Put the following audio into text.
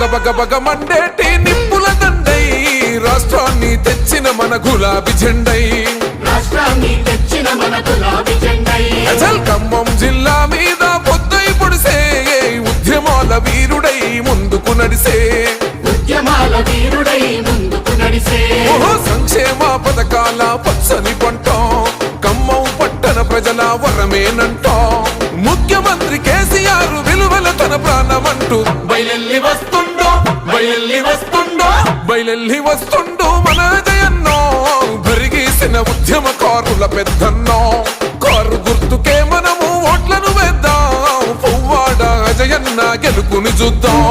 బగ మండేటి నిప్పుల దండై రాష్ట్రాన్ని తెచ్చిన మన గులాబీ జెండై అజల్ ఖమ్మం జిల్లా మీద పొద్దై పొడిసే ఉద్యమాల వీరుడై ముందుకు నడిసే ఓహో సంక్షేమ పథకాల పచ్చని పంట ఖమ్మం పట్టణ ప్రజల వరమేనంటా ముఖ్యమంత్రి కేసీఆర్ విలువల తన ప్రాణమంటూ బయలెల్లి వస్తుండో మన జయన్నో బరిగీసిన ఉద్యమకారుల పెద్దన్నో కారు గుర్తుకే మనము ఓట్లను వేద్దాం పువ్వాడ అజయన్న గెలుపుని చూద్దాం.